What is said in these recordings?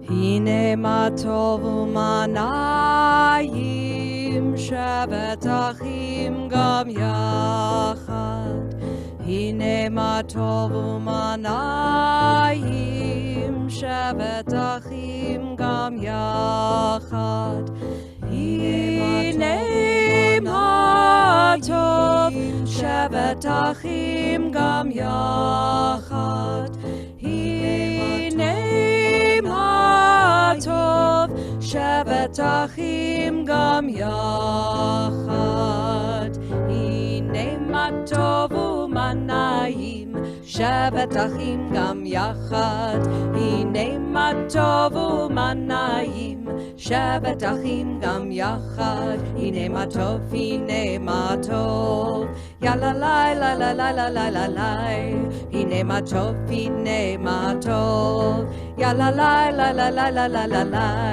הנה מה טוב ומה נעים, שבת אחים גם יחד. הנה מה טוב ומה נעים, שבת אחים גם יחד. הנה מה טוב, שבת אחים גם יחד. הנה מה טוב, שבת אחים גם יחד. הנה מה טוב ומה נעים, שבת אחים גם יחד. הנה מה טוב ומה נעים, שבת אחים גם יחד. הנה מה טוב, הנה מה טוב, יאללה לי לה לה לה לה לה לה לה. הנה מה טוב, הנה מה טוב, יאללה לי לה לה לה לה לה לה לה.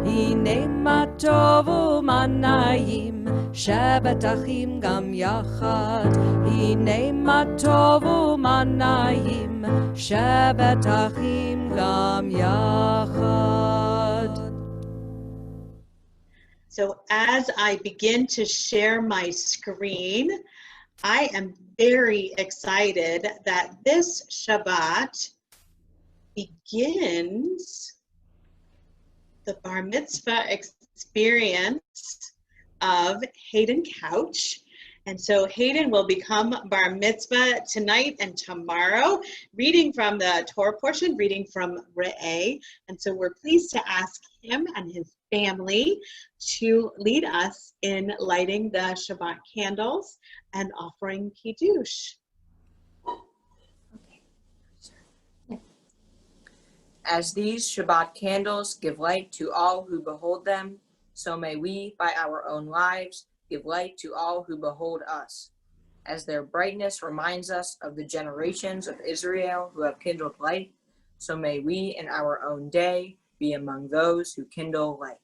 הנה מה טוב ומה נעים, שבת אחים גם יחד. הנה מה טוב ומה נעים, שבת אחים גם יחד. So as I begin to share my screen, I am very excited that this Shabbat begins the Bar Mitzvah experience of Hayden Couch. And so Hayden will become Bar Mitzvah tonight and tomorrow, reading from the Torah portion, reading from Re'eh. And so we're pleased to ask him and his family to lead us in lighting the Shabbat candles and offering Kiddush. As these Shabbat candles give light to all who behold them, so may we, by our own lives, give light to all who behold us. As their brightness reminds us of the generations of Israel who have kindled light, so may we in our own day be among those who kindle light.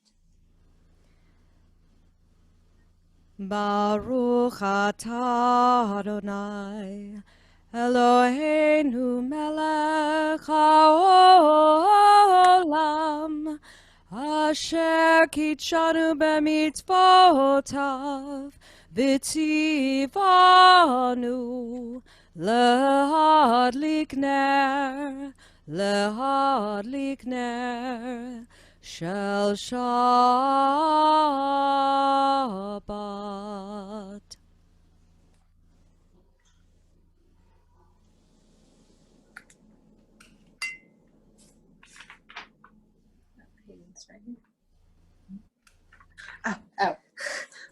Baruch atah Adonai, Eloheinu melech haolam, asher kitshanu b'mitzvotav, v'tzivanu lehadlik ner, shel Shabbat.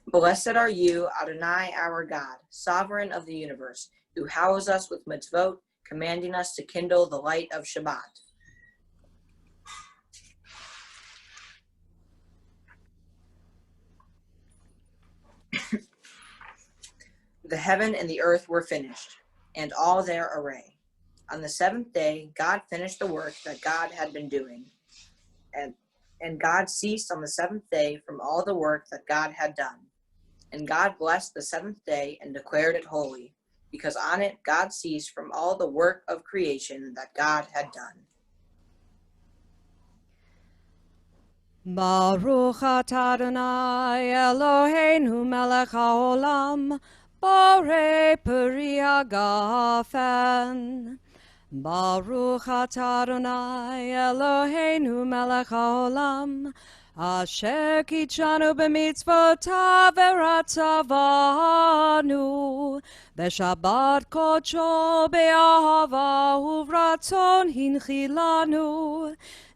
Blessed are you, Adonai, our God, sovereign of the universe, who house us with mitzvot, commanding us to kindle the light of Shabbat. The heaven and the earth were finished, and all their array. On the seventh day, God finished the work that God had been doing, and God ceased on the seventh day from all the work that God had done. And God blessed the seventh day and declared it holy, because on it God ceased from all the work of creation that God had done. Baruch atah Adonai Eloheinu melech haolam, borei peri hagafen. Baruch atah Adonai Eloheinu melech haolam, asher kitshanu b'mitzvotav v'ratzavanu, b'shabbat kodsho be'ahava uvratzon hinchilanu,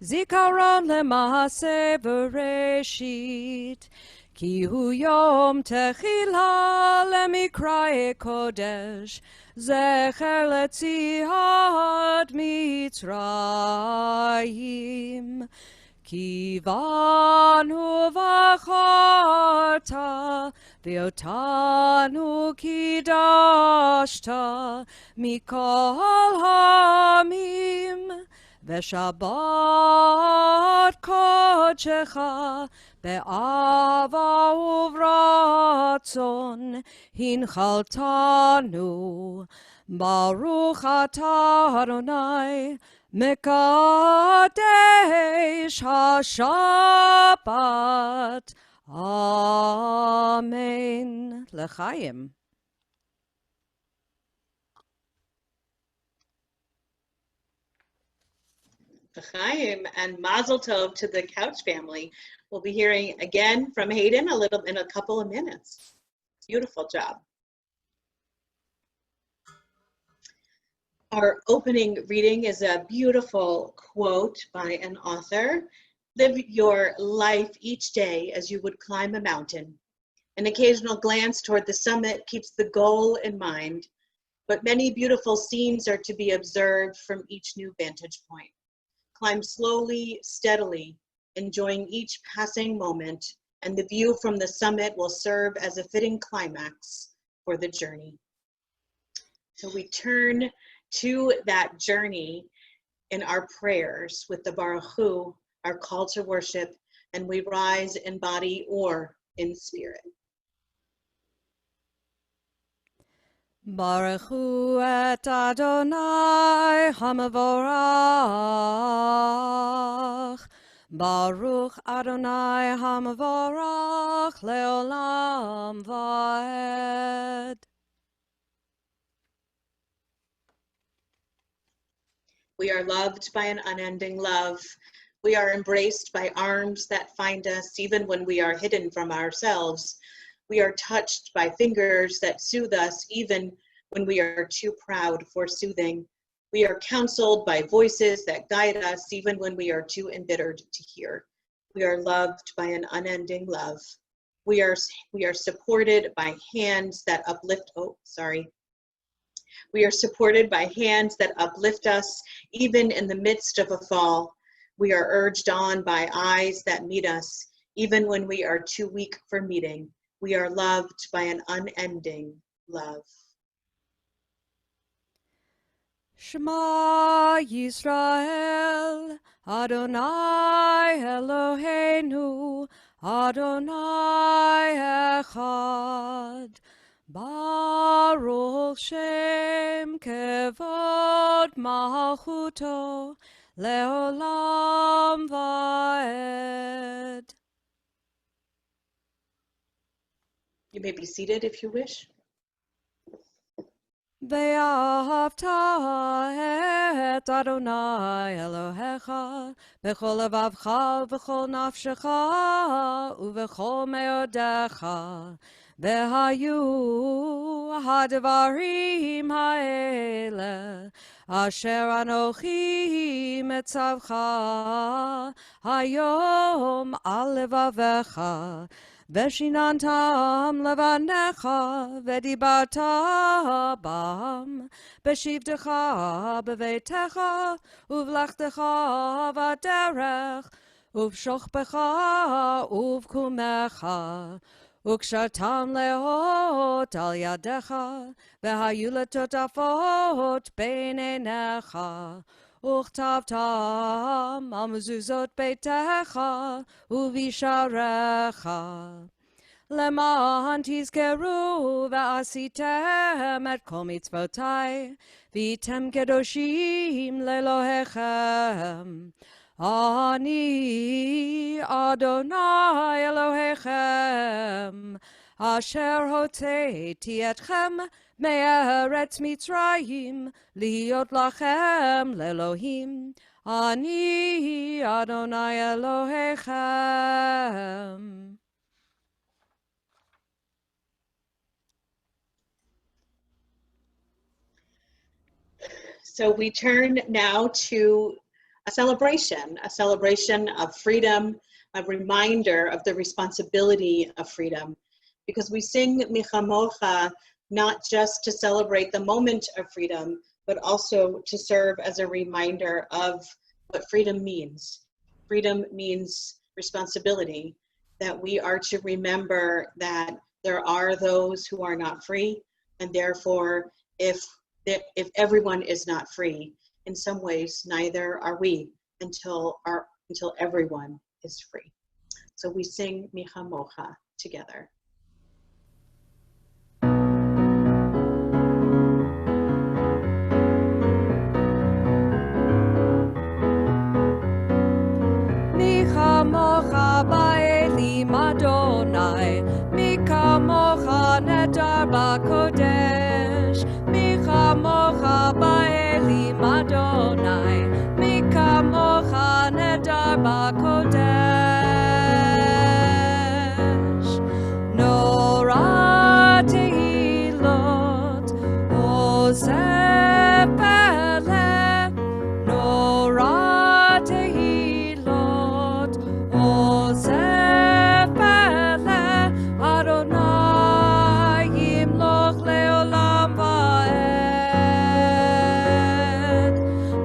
zikaron lema'aseh v'reshit, ki hu yom techila lemikrae kodesh, zecher letziat Mitzrayim. Kivanu v'acharta, v'otanu kidashta, mikol ha'amim, v'shabbat kodshecha, be'ava uvratzon, hinchaltanu. Baruch atah Adonai, Mekadesh HaShabbat. Amen. L'chaim. L'chaim and Mazel Tov to the Couch family. We'll be hearing again from Hayden in a couple of minutes. Beautiful job. Our opening reading is a beautiful quote by an author. Live your life each day as you would climb a mountain. An occasional glance toward the summit keeps the goal in mind, but many beautiful scenes are to be observed from each new vantage point. Climb slowly, steadily, enjoying each passing moment, and the view from the summit will serve as a fitting climax for the journey. So we turn to that journey in our prayers with the Baruch Hu, our call to worship, and we rise in body or in spirit. Baruch Hu et Adonai Hamavorach. Baruch Adonai Hamavorach Leolam Vaed. We are loved by an unending love. We are embraced by arms that find us even when we are hidden from ourselves. We are touched by fingers that soothe us even when we are too proud for soothing. We are counseled by voices that guide us even when we are too embittered to hear. We are loved by an unending love. We are supported by hands that uplift, We are supported by hands that uplift us even in the midst of a fall. We are urged on by eyes that meet us even when we are too weak for meeting. We are loved by an unending love. Shema Yisrael, Adonai Eloheinu, Adonai Echad. Baruch Shem Kevod Malchuto Leolam Vaed. You may be seated if you wish. Ve'ahavta et Adonai Elohecha b'chol levavcha v'chol nafshecha u'v'chol meodecha ve'hayu hadvarim ha'ele asher anochi metzavcha hayom al levavecha Veshinantam levanecha vedibata bam beshivtecha bevetecha uvlachtecha vaderech uvshochbecha uvkumecha ukshatam leot al yadecha vehayu letotafot beinenecha Uchtavtam al mezuzot beitecha uvisharecha. Leman tizkeru ve'asitem et kol mitzvotai v'item kedoshim lelohechem. Ani Adonai Elohechem asher hoteti etchem me'eretz Mitzrayim liot lachem lelohim. Ani Adonai Elohechem. So we turn now to a celebration of freedom, a reminder of the responsibility of freedom. Because we sing Michamocha not just to celebrate the moment of freedom, but also to serve as a reminder of what freedom means. Freedom means responsibility, that we are to remember that there are those who are not free, and therefore if everyone is not free, in some ways neither are we until everyone is free. So we sing Micha Mocha together. Adonai, mi kamocha nedar bakodesh. Norah tehilot, Oseh peleh, Norah tehilot, Oseh peleh, Adonai yimloch leolam va'ed.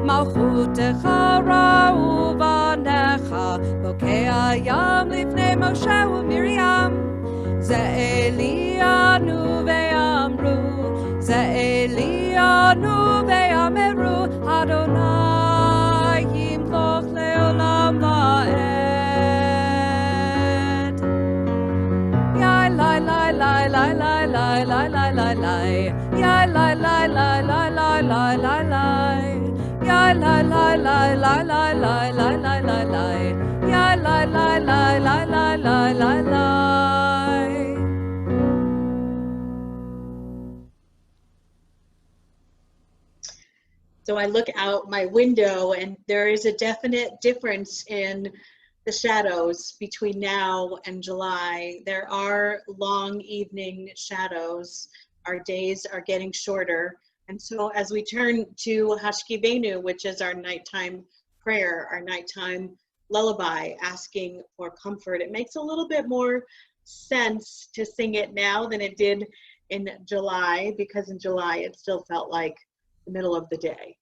Malchutecha ra'u banecha, bokei hayam lifnei Moshe u'Miriam. Ze Elianu ve'amru, Ze Elianu ve'ameru, Adonai yimloch leolam va'ed. Yai lai lai lai lai lai lai lai lai lai lai. Yai lai lai lai lai lai lai lai lai. Yai lai lai lai lai lai lai lai lai lai lai. Yai lai lai lai lai lai lai lai lai. So I look out my window and there is a definite difference in the shadows between now and July. There are long evening shadows. Our days are getting shorter. And so as we turn to Hashkivenu, which is our nighttime prayer, our nighttime lullaby, asking for comfort, it makes a little bit more sense to sing it now than it did in July, because in July it still felt like the middle of the day.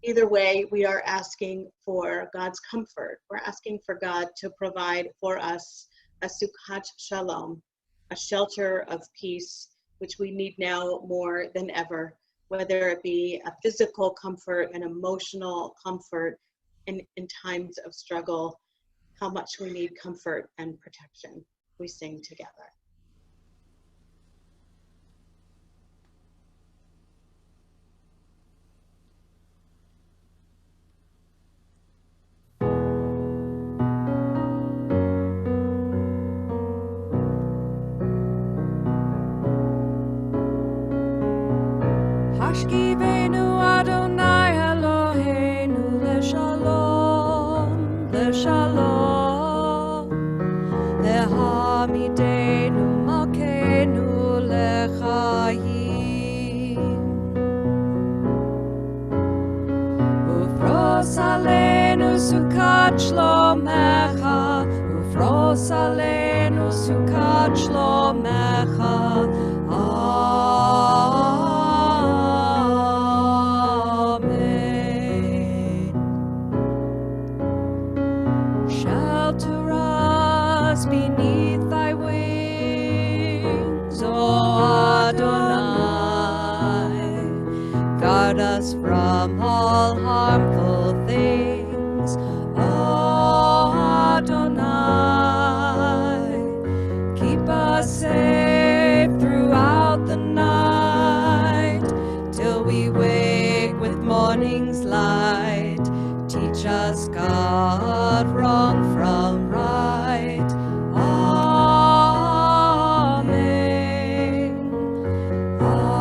Either way, we are asking for God's comfort. We're asking for God to provide for us a Sukkot Shalom, a shelter of peace, which we need now more than ever, whether it be a physical comfort, an emotional comfort in times of struggle, how much we need comfort and protection. We sing together. Hashkivenu Adonai Eloheinu leshalom, leshalom. Lehamidenu malkeinu lechayim. Ufros aleinu sukat shlomecha, ufros aleinu sukat shlomecha. Shelter us beneath thy wings, O Adonai. Guard us from all harmful things, O Adonai. Keep us safe throughout the night, till we wake with morning's light. Teach us, God, wrong from right. Amen. Amen.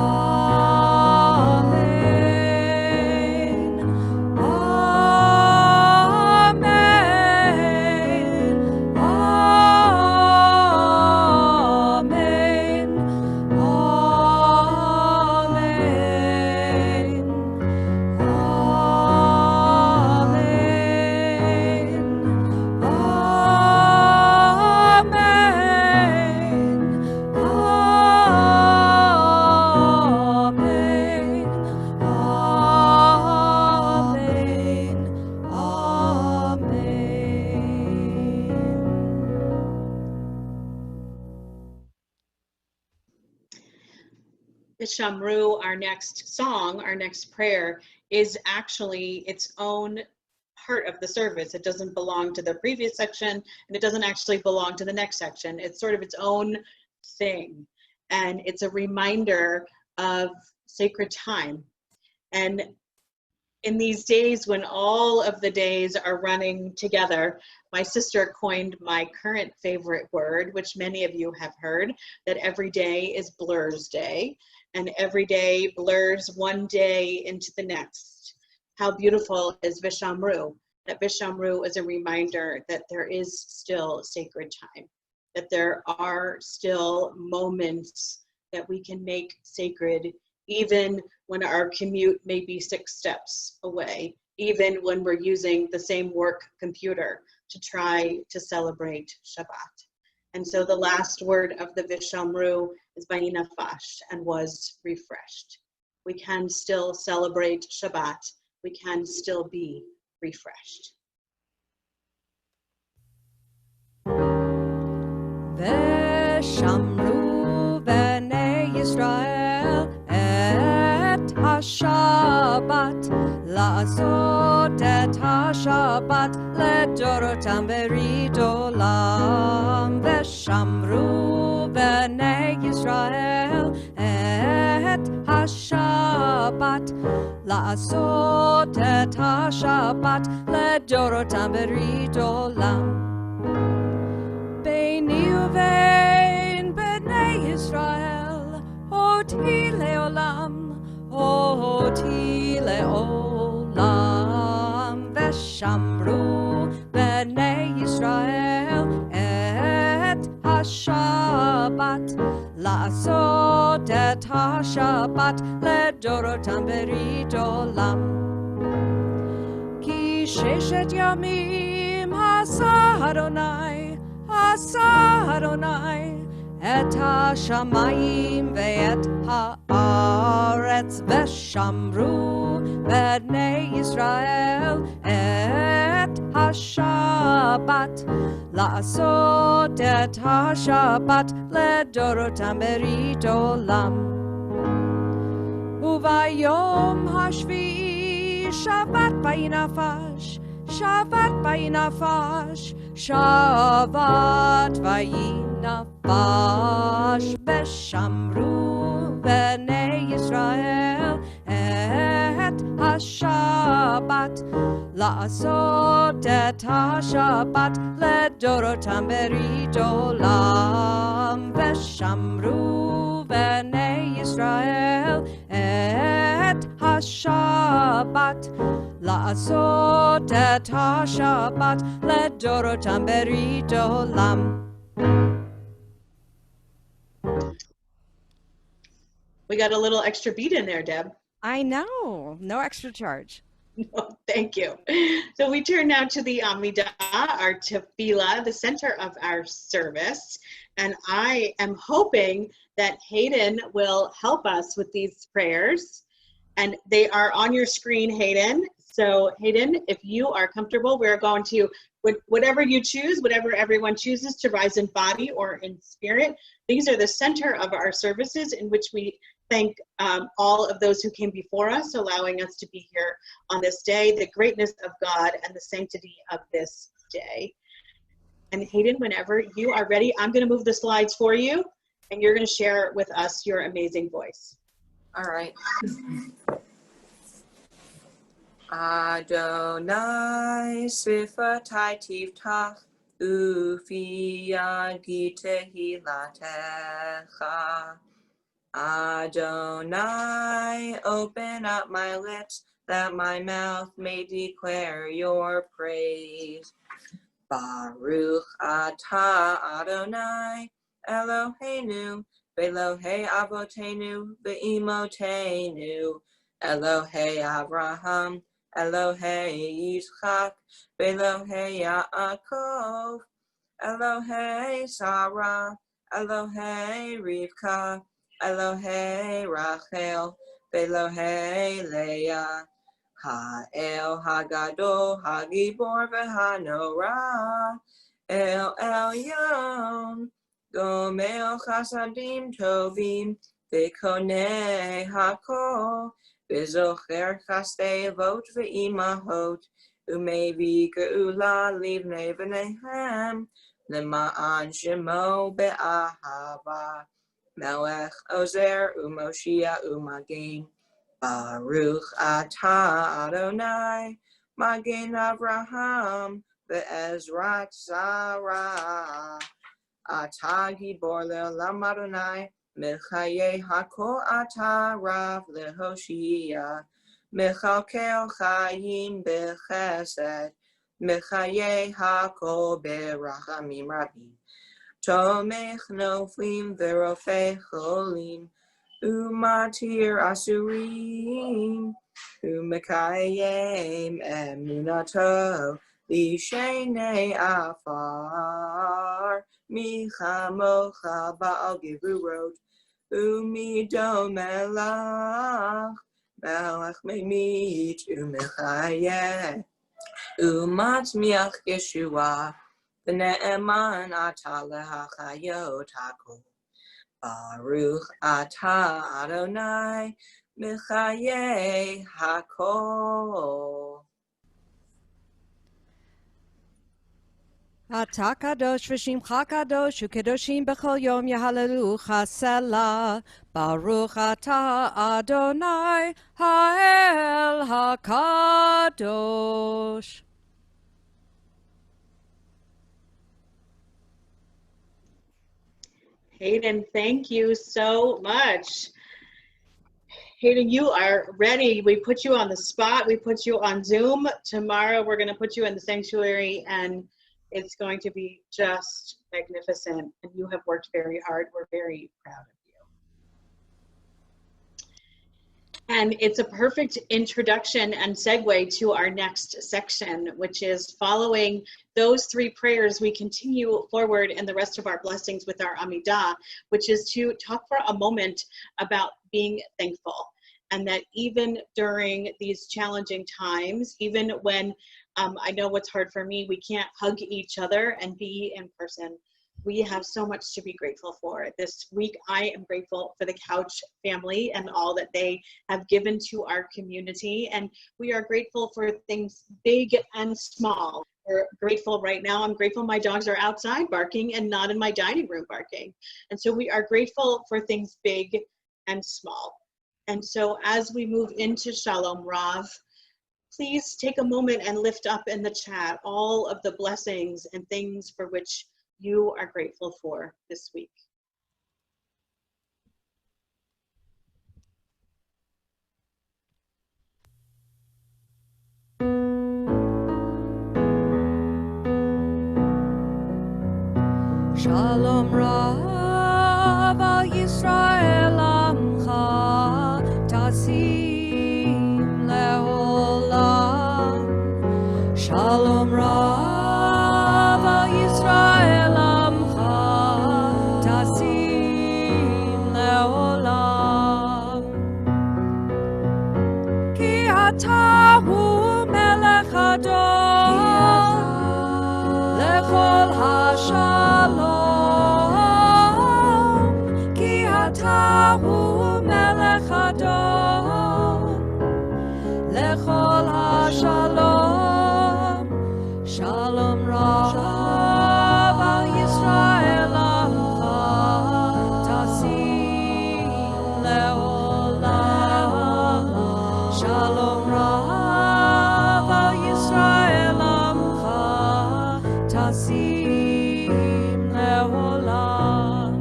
Amen. Amen. Shamru, our next song, our next prayer, is actually its own part of the service. It doesn't belong to the previous section, and it doesn't actually belong to the next section. It's sort of its own thing, and it's a reminder of sacred time. And in these days when all of the days are running together, my sister coined my current favorite word, which many of you have heard, that every day is Blur's Day, and every day blurs one day into the next. how beautiful is Vishamru, that Vishamru is a reminder that there is still sacred time, that there are still moments that we can make sacred, even when our commute may be 6 steps away, even when we're using the same work computer to try to celebrate Shabbat. And so the last word of the Vishamru is Vayinafash, and was refreshed. We can still celebrate Shabbat. We can still be refreshed. ושמרו בני ישראל את השבת, לעשות את השבת לדורותם ברית עולם. ושמרו בני ישראל את השבת, לעשות את השבת לדורותם ברית עולם. ביני ובין בני ישראל אותי לעולם, אותי לעולם. ושמרו בני ישראל את השבת, לעשות את השבת לדורותם ברית עולם. כי 6 ימים עשה אדוני, עשה אדוני את השמיים ואת הארץ. ושמרו בני ישראל את השבת, לעשות את השבת לדורותם ברית עולם. וביום השביעי שבת וינפש, שבת וינפש, שבת וינפש. ושמרו בני ישראל את השבת, לעשות את השבת לדורותם ברית עולם. ושמרו בני ישראל את השבת, לעשות את השבת לדורותם ברית עולם. We got a little extra beat in there, Deb. I know, no extra charge. No, thank you. So we turn now to the Amidah, our tefillah, the center of our service. And I am hoping that Hayden will help us with these prayers. And they are on your screen, Hayden. So Hayden, if you are comfortable, we're going to, whatever you choose, whatever everyone chooses to rise in body or in spirit, these are the center of our services in which we thank all of those who came before us, allowing us to be here on this day, the greatness of God and the sanctity of this day. And Hayden, whenever you are ready, I'm going to move the slides for you, and you're going to share with us your amazing voice. All right. Adonai sifatai tiftach ufi yadi tehilatecha. Adonai, open up my lips that my mouth may declare your praise. Baruch atah Adonai Eloheinu Ve'Elohei Avotenu Ve'imotenu Elohei Avraham Elohei Yitzchak Ve'Elohei Yaakov Elohei Sarah Elohei Rivka Elohei Rachel Ve'Elohei Leah Ha'el Hagadol Hagibor V'Hanorah El Elyon Gomel Chasadim Tovim V'Konei Hakol V'Zocher Chastei Avot V'Imahot Umevi Geula Livnei V'Nehem L'Ma'an Shemo Be'ahava Melech Ozer Umoshia Umagin Baruch atah Adonai Magen Avraham Ve'ezrat Zara Atah Gibor Le'olam Adonai Mechaye Hakol Atah Rav Lehoshia Mechalkel Chayim Bechesed, Mechaye Hakol Berachamim Rabim, Tomech Noflim Verofei Cholim, Umatir Asurim, Umekayem Emunato, Lishene Afar, Michamocha Baal Gevurot, Umidomelach, Melech Memit, Umechayeh, Umatmiach Yeshua, V'ne'eman Ata Lehachayot Hakol. Baruch Atah Adonai Mechaye Hakol. אתה קדוש ושמך קדוש וקדושים בכל יום יהללוך סלה. ברוך אתה אדוני האל הקדוש. Hayden, thank you so much. Hayden, you are ready. We put you on the spot. We put you on Zoom. Tomorrow we're going to put you in the sanctuary, and it's going to be just magnificent. And you have worked very hard. We're very proud of you. And it's a perfect introduction and segue to our next section, which is following those three prayers. We continue forward in the rest of our blessings with our Amidah, which is to talk for a moment about being thankful. And that even during these challenging times, even when I know what's hard for me, we can't hug each other and be in person, we have so much to be grateful for. This week, I am grateful for the Couch family and all that they have given to our community. And we are grateful for things big and small. We're grateful right now. I'm grateful my dogs are outside barking and not in my dining room barking. And so we are grateful for things big and small. And so as we move into Shalom Rav, please take a moment and lift up in the chat all of the blessings and things for which you are grateful for this week. Shalom Rav al Yisrael Amcha Tasim Leolam. Shalom Rav al Yisrael Amcha Tasim Leolam. Ki ata hu melech hador lechol hashalom. Ki ata hu melech hador lechol hashalom. Shalom Rav al Yisrael Amcha Tasim Leolam. Shalom Rav al Yisrael Amcha Tasim Leolam.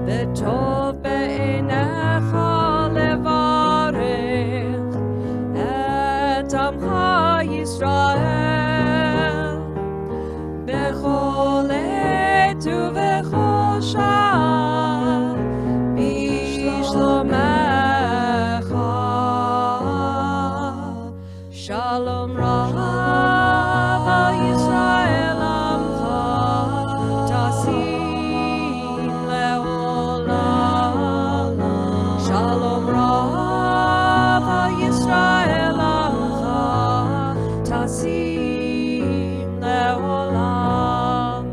V'tov be'einecha levarech et amcha Yisrael bechol עת ובכל שעה בשלומך. Shalom Rav al Yisrael Amcha Tasim Leolam. Shalom Rav al Yisrael Amcha Tasim Leolam.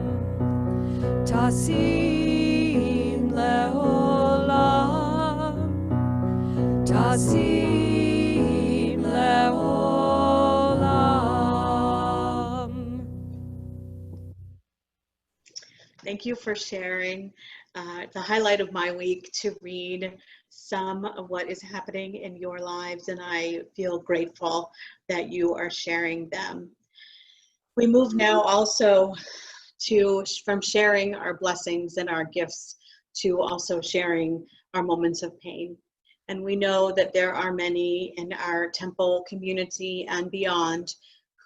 Tasim Leolam. Tasim Leolam. Thank you for sharing. It's a highlight of my week to read some of what is happening in your lives, and I feel grateful that you are sharing them. We move now also from sharing our blessings and our gifts to also sharing our moments of pain. And we know that there are many in our temple community and beyond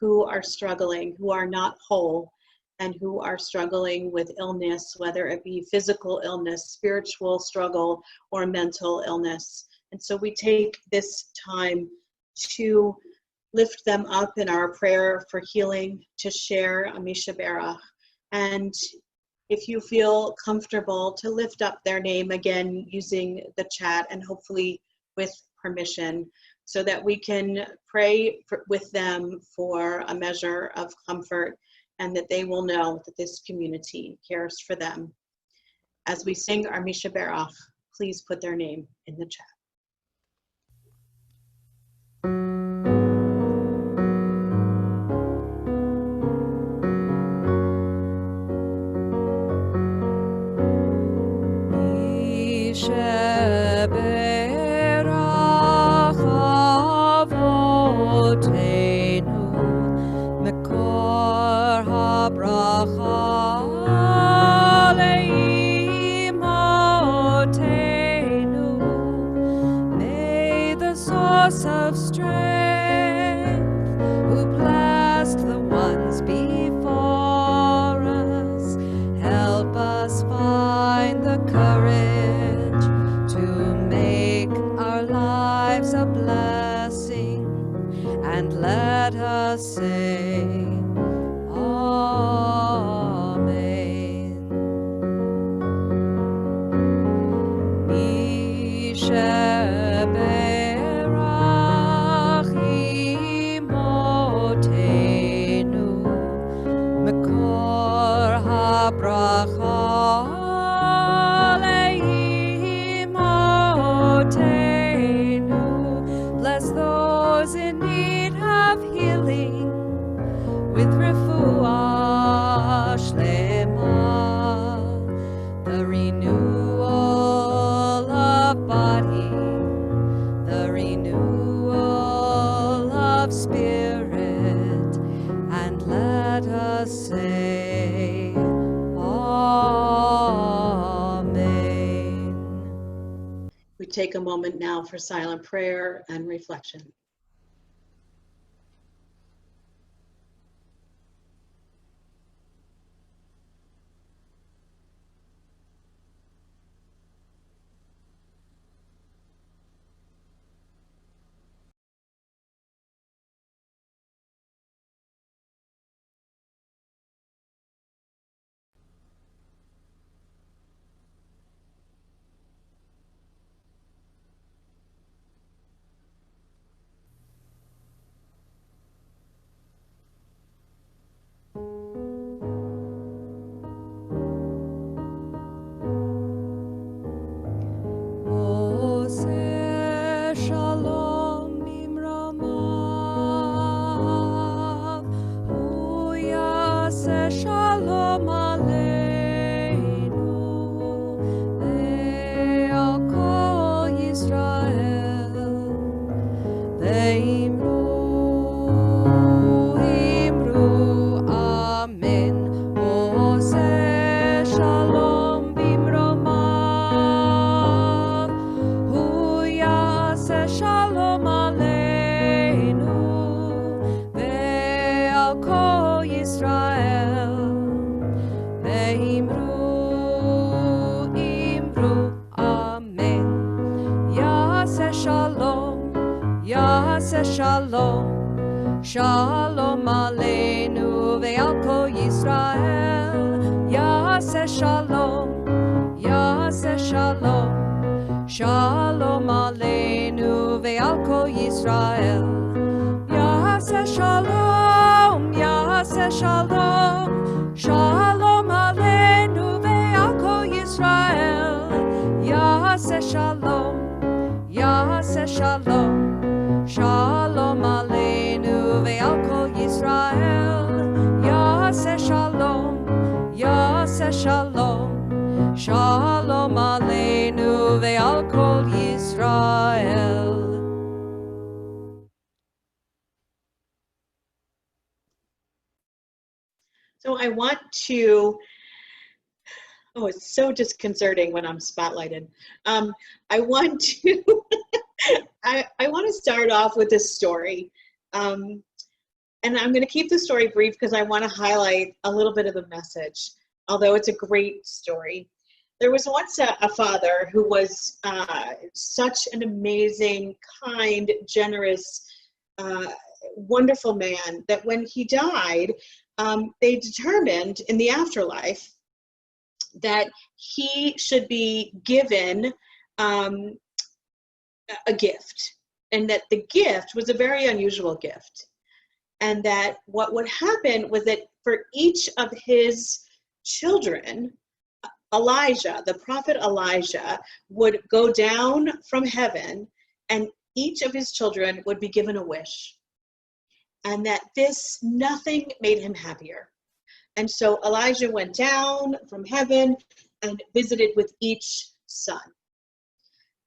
who are struggling, who are not whole, and who are struggling with illness, whether it be physical illness, spiritual struggle, or mental illness. And so we take this time to lift them up in our prayer for healing, to share Amisha Berach. And if you feel comfortable, to lift up their name again using the chat and hopefully with permission, so that we can pray with them for a measure of comfort, and that they will know that this community cares for them. As we sing our Misha Berach, please put their name in the chat. Misha Berach Avotenu Mekor HaBracha Leimotenu. May the source of strength, who blessed the ones before us, help us find the courage to make our lives a blessing, and let us say, Amen. Misha Berach Imotenu Mekor HaBracha Leimotenu. Bless those in need of healing with refuah shlema, the renewal of body, the renewal of spirit, and let us say, Amen. We take a moment now for silent prayer and reflection. Shalom, Shalom Aleinu ve'al kol Yisrael. Yaseh Shalom, Yaseh Shalom, Shalom Aleinu ve'al kol Yisrael. Yaseh Shalom, Yaseh Shalom, Shalom Aleinu ve'al kol Yisrael. Yaseh Shalom, Yaseh Shalom, Shalom Aleinu ve'al kol Yisrael. Yaseh Shalom, Yaseh Shalom, Shalom Aleinu ve'al kol Yisrael. So I want to, oh, it's so disconcerting when I'm spotlighted. I want to I want to start off with this story. And I'm going to keep the story brief because I want to highlight a little bit of the message, although it's a great story. There was once a father who was such an amazing, kind, generous, wonderful man that when he died, they determined in the afterlife that he should be given a gift, and that the gift was a very unusual gift. And that what would happen was that for each of his children, Elijah, the prophet Elijah, would go down from heaven, and each of his children would be given a wish. And that nothing made him happier. And so Elijah went down from heaven and visited with each son.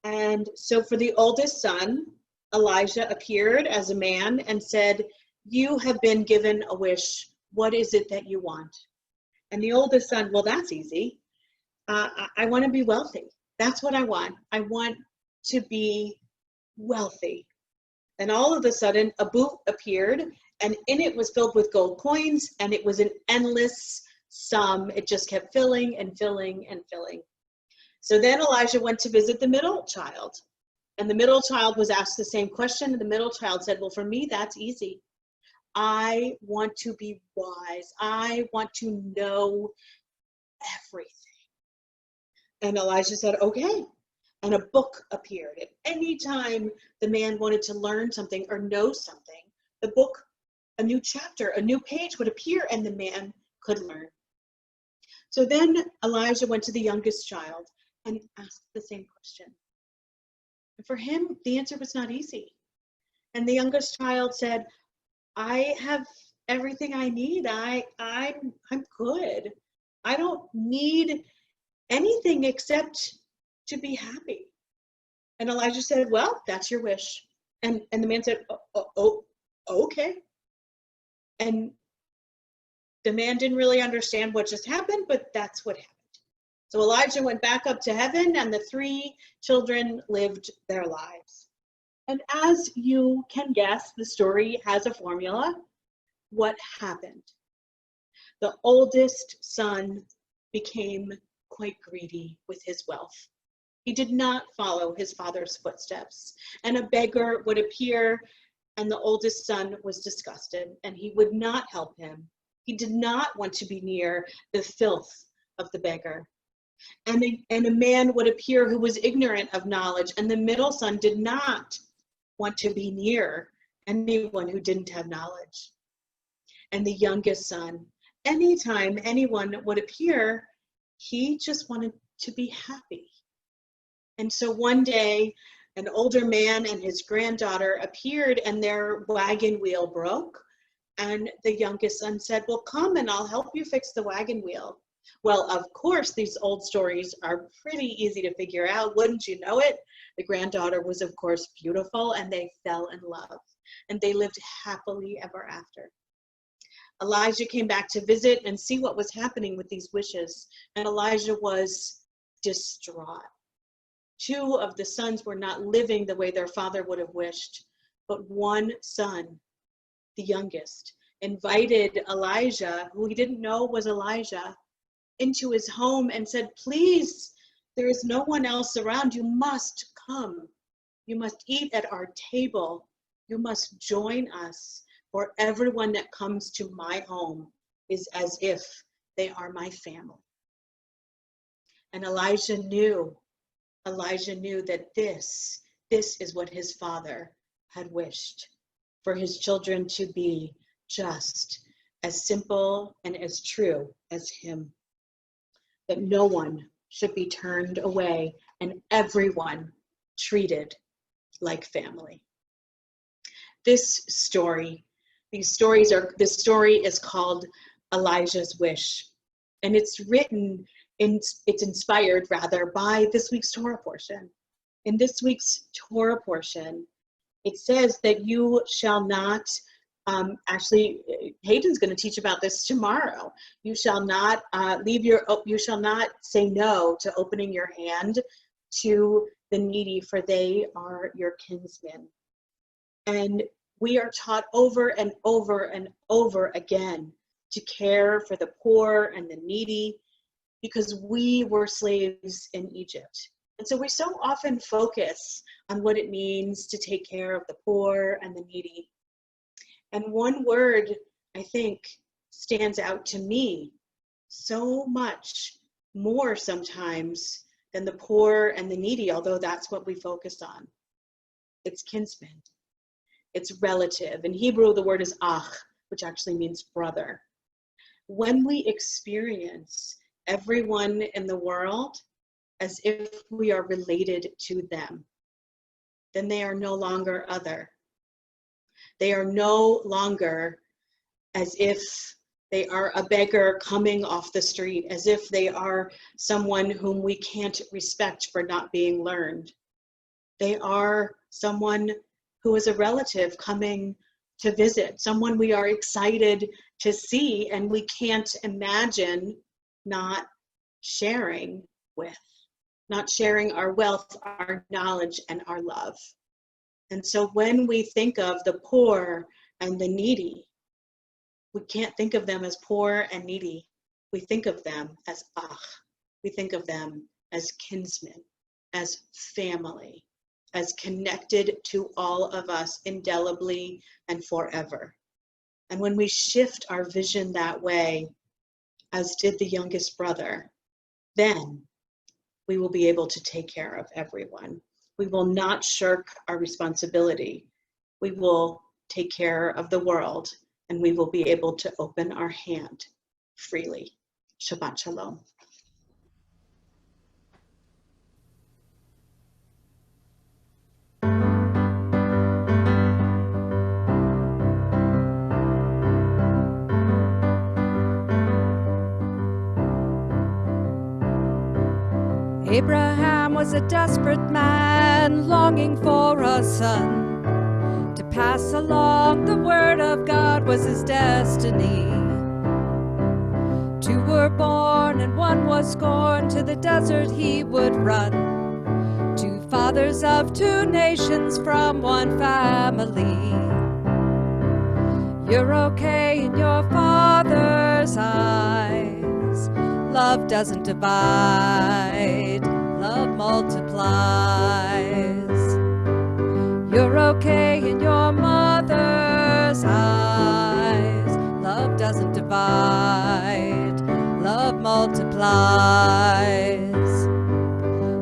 And so for the oldest son, Elijah appeared as a man and said, "You have been given a wish. What is it that you want?" And the oldest son, "Well, that's easy. I want to be wealthy. That's what I want. I want to be wealthy." And all of a sudden, a boot appeared, and in it was filled with gold coins, and it was an endless sum. It just kept filling and filling and filling. So then Elijah went to visit the middle child, and the middle child was asked the same question, and the middle child said, "Well, for me, that's easy. I want to be wise. I want to know everything." And Elijah said, "Okay." And a book appeared. And anytime the man wanted to learn something or know something, the book, a new chapter, a new page would appear, and the man could learn. So then Elijah went to the youngest child and asked the same question. And for him, the answer was not easy. And the youngest child said, "I have everything I need. I'm good. I don't need anything except to be happy." And Elijah said, "Well, that's your wish." And the man said, "Oh, okay." And the man didn't really understand what just happened, but that's what happened. So Elijah went back up to heaven, and the three children lived their lives. And as you can guess, the story has a formula. What happened? The oldest son became quite greedy with his wealth. He did not follow his father's footsteps, and a beggar would appear, and the oldest son was disgusted, and he would not help him. He did not want to be near the filth of the beggar. And a man would appear who was ignorant of knowledge, and the middle son did not want to be near anyone who didn't have knowledge. And the youngest son, anytime anyone would appear, he just wanted to be happy. And so one day, an older man and his granddaughter appeared, and their wagon wheel broke. And the youngest son said, "Well, come and I'll help you fix the wagon wheel." Well, of course, these old stories are pretty easy to figure out. Wouldn't you know it? The granddaughter was, of course, beautiful, and they fell in love. And they lived happily ever after. Elijah came back to visit and see what was happening with these wishes. And Elijah was distraught. Two of the sons were not living the way their father would have wished. But one son, the youngest, invited Elijah, who he didn't know was Elijah, into his home and said, "Please, there is no one else around. You must come. You must eat at our table. You must join us. For everyone that comes to my home is as if they are my family." And Elijah knew that this is what his father had wished, for his children to be just as simple and as true as him. That no one should be turned away and everyone treated like family. This story is called Elijah's Wish, and it's inspired rather by this week's Torah portion. In this week's Torah portion, it says that you shall not, actually, Hayden's going to teach about this tomorrow. You shall not you shall not say no to opening your hand to the needy, for they are your kinsmen. And we are taught over and over and over again to care for the poor and the needy, because we were slaves in Egypt. And so we so often focus on what it means to take care of the poor and the needy. And one word, I think, stands out to me so much more sometimes than the poor and the needy, although that's what we focus on. It's kinsman. It's relative. In Hebrew, the word is ach, which actually means brother. When we experience everyone in the world as if we are related to them, then they are no longer other. They are no longer as if they are a beggar coming off the street, as if they are someone whom we can't respect for not being learned. They are someone who is a relative coming to visit, someone we are excited to see and we can't imagine not sharing with, not sharing our wealth, our knowledge, and our love. And so when we think of the poor and the needy, we can't think of them as poor and needy. We think of them as ach. We think of them as kinsmen, as family, as connected to all of us indelibly and forever. And when we shift our vision that way, as did the youngest brother, then we will be able to take care of everyone. We will not shirk our responsibility. We will take care of the world, and we will be able to open our hand freely. Shabbat Shalom. Abraham was a desperate man, longing for a son. To pass along the word of God was his destiny. Two were born and one was scorned, to the desert he would run. Two fathers of two nations from one family. You're okay in your father's eyes. Love doesn't divide, love multiplies. You're okay in your mother's eyes. Love doesn't divide, love multiplies.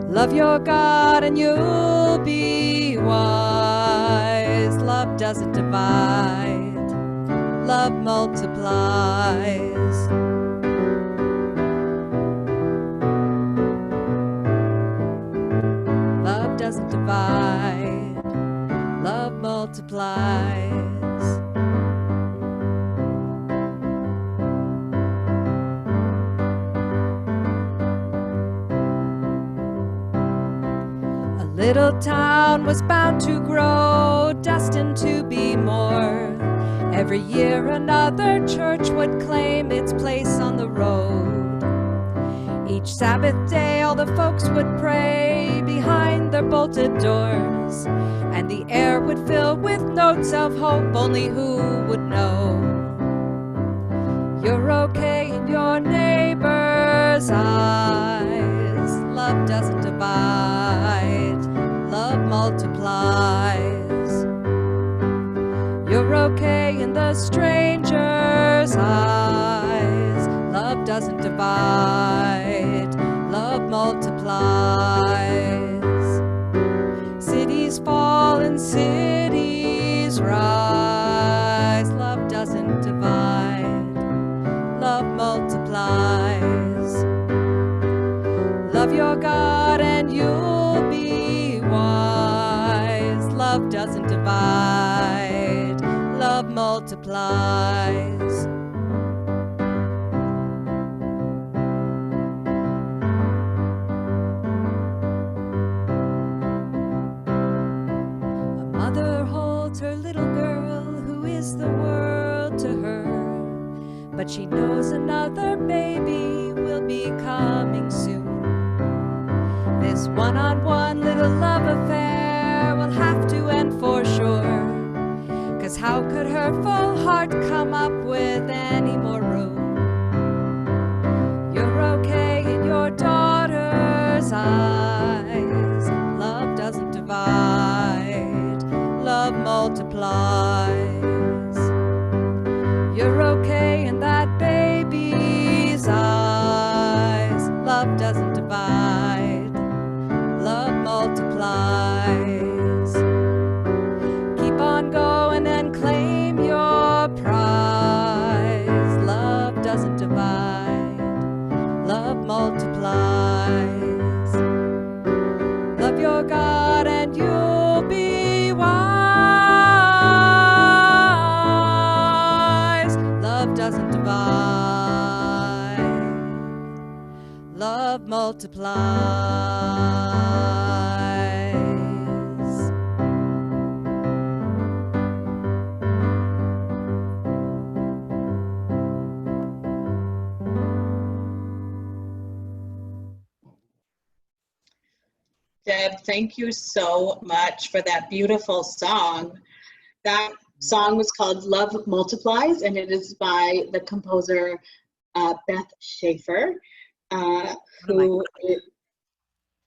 Love your God and you'll be wise. Love doesn't divide, love multiplies. Love doesn't divide, love multiplies. A little town was bound to grow, destined to be more. Every year another church would claim its place on the road. Each Sabbath day all the folks would pray behind their bolted doors, and the air would fill with notes of hope, only who would know. You're okay in your neighbor's eyes. Love doesn't divide, love multiplies. You're okay in the stranger's eyes. Love doesn't divide, love multiplies. Cities fall and cities rise. Love doesn't divide, love multiplies. Love your God and you'll be wise. Love doesn't divide, love multiplies. A mother holds her little girl who is the world to her, but she knows another baby will be coming soon. This This one-on-one little love affair will have to end for sure. 'Cause how could her full heart come up with any more room? You're okay in your daughter's eyes. Love doesn't divide, love multiplies. You're okay in that baby's eyes. Love doesn't divide, love multiplies. Keep on going and claim your prize. Love doesn't divide, love multiplies. Love your God and you'll be wise. Love doesn't divide, love multiplies. Deb, thank you so much for that beautiful song. That song was called Love Multiplies, and it is by the composer Beth Schaefer,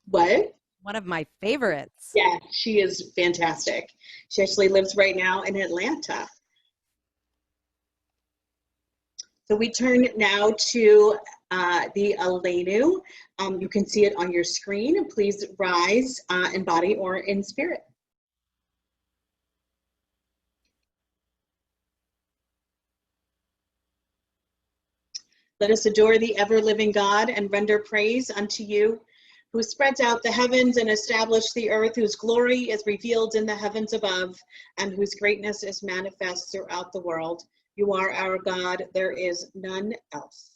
what? One of my favorites. Yeah, she is fantastic. She actually lives right now in Atlanta. So we turn now to the Aleinu. You can see it on your screen. Please rise in body or in spirit. Let us adore the ever-living God and render praise unto you, who spreads out the heavens and established the earth, whose glory is revealed in the heavens above, and whose greatness is manifest throughout the world. You are our God, there is none else.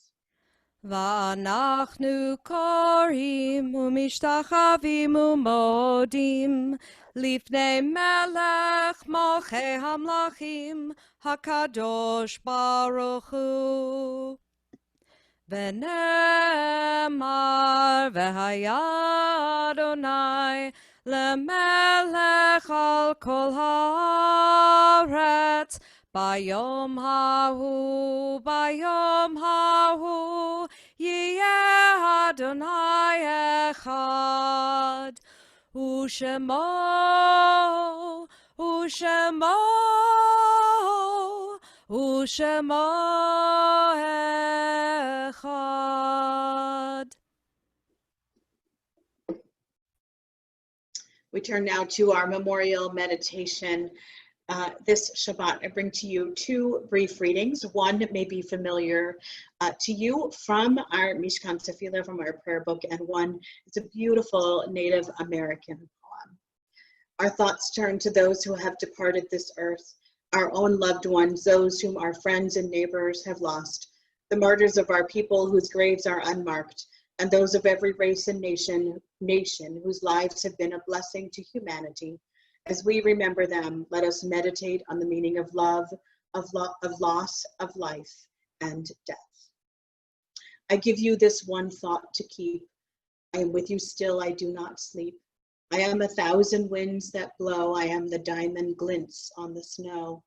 ואנחנו קוראים ומשתחווים ומודים לפני מלך מלכי המלכים הקדוש ברוך הוא. ונאמר והיה אדוני למלך על כל הארץ ביום ההוא יהיה אדוני אחד ושמו אחד. We turn now to our memorial meditation. This Shabbat, I bring to you two brief readings. One may be familiar to you from our Mishkan Tefillah, from our prayer book, and one is a beautiful Native American poem. Our thoughts turn to those who have departed this earth, our own loved ones, those whom our friends and neighbors have lost, the martyrs of our people whose graves are unmarked, and those of every race and nation whose lives have been a blessing to humanity. As we remember them, let us meditate on the meaning of love, of loss, of life, and death. I give you this one thought to keep. I am with you still, I do not sleep. I am 1,000 winds that blow. I am the diamond glints on the snow.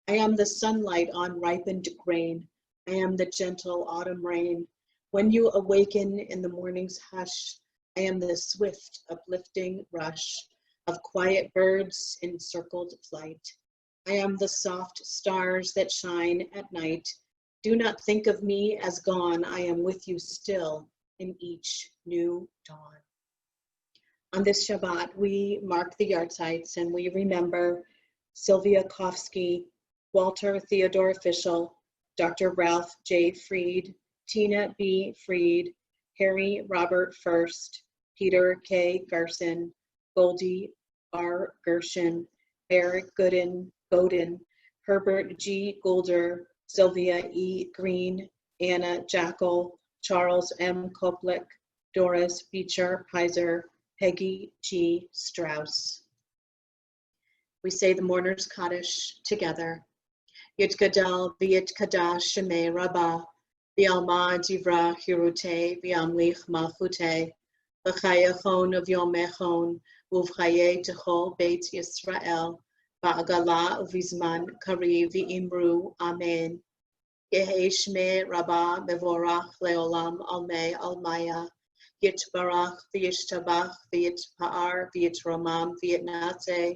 I am the sunlight on ripened grain. I am the gentle autumn rain. When you awaken in the morning's hush, I am the swift, uplifting rush of quiet birds in circled flight. I am the soft stars that shine at night. Do not think of me as gone. I am with you still in each new dawn. On this Shabbat, we mark the yahrzeits and we remember Sylvia Kofsky, Walter Theodore Fischel, Dr. Ralph J. Freed, Tina B. Freed, Harry Robert First, Peter K. Garson, Goldie R. Gershon, Eric Godin, Herbert G. Golder, Sylvia E. Green, Anna Jackal, Charles M. Koplik, Doris Beecher Pizer, Peggy G. Strauss. We say the mourner's Kaddish together. Yit Gadal v'yit Kadash Shemei Rabbah, v'alma divra hirute, v'amlich malchute, V'chayachon of Yomechon, Uvchaye Techol Beit Yisrael, Ba'agala Uvizman Kari V'imru, Amen. Yehi Shmei Rabbah Mevorach Leolam Almei Almaya, Yitbarach V'yishtabach V'yitpa'ar V'yitromam V'yitnateh,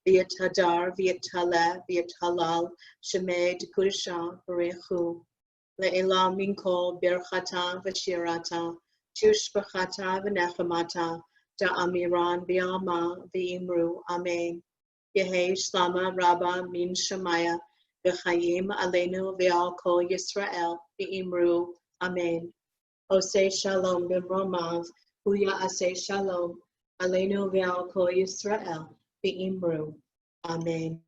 V'yithadar V'yithaleh V'yithalal Shemei D'Kudisha Barechu, Le'elam Minkol Birchata V'shirata, Tushbachata V'nechamata, Da'amiran V'yama V'imru, Amen. Yehi Shlama Rabbah Min Shemaya, V'chayim Aleinu V'al Kol Yisrael, V'imru, Amen. Oseh Shalom B'mromav, Huya Aseh Shalom, Aleinu V'al Kol Yisrael, V'imru, Amen.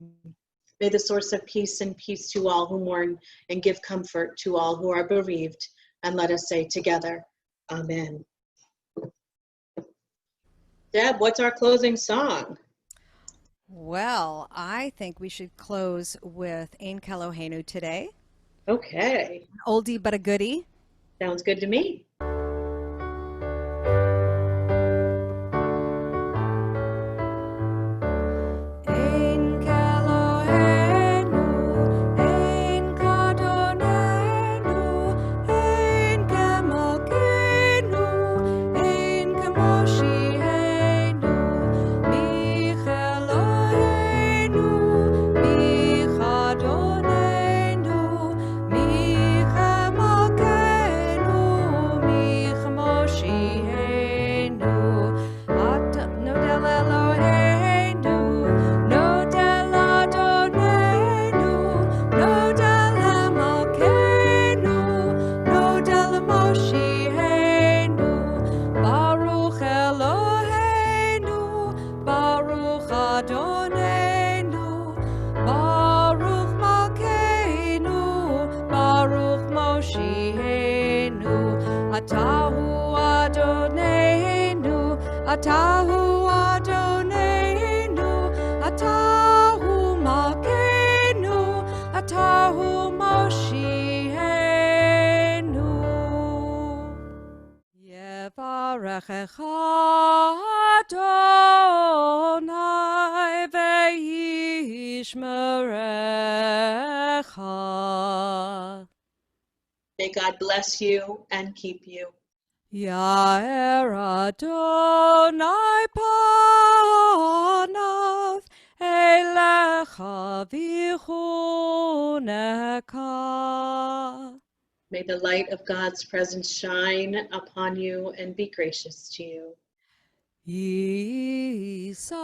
May the source of peace and peace to all who mourn and give comfort to all who are bereaved. And let us say together, Amen. Deb, what's our closing song? Well, I think we should close with Ein Kelohenu today. Okay, Oldie but a goodie. sounds good to me. Ein Kelohenu, Ein Kadonenu, Ein Kemalkenu, Ein Kemoshienu, Michelohenu, Michadonenu, Michemalkenu, Michemoshienu, Nodel Eloheinu, Nodel Adonenu, Nodel Emalkeinu, Nodel Moshienu, Baruch Eloheinu, Baruch Adonenu, Baruch Malkeinu, Baruch Moshienu, Atahu Adonenu, Atahu Adonenu, Atahu Malkeinu, Atahu Moshienu. Yevarechecha Adonai ve'yishmerecha. May God bless you and keep you. Ya'er Adonai panav elecha v'chunecha. May the light of God's presence shine upon you and be gracious to you. Yisa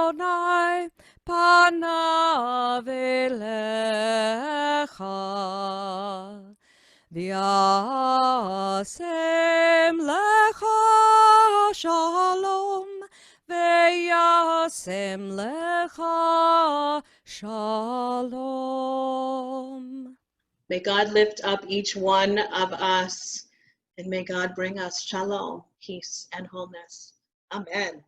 Adonai panav elecha. V'yasem lecha shalom, v'yasem lecha shalom. May God lift up each one of us, and may God bring us shalom, peace, and wholeness. Amen.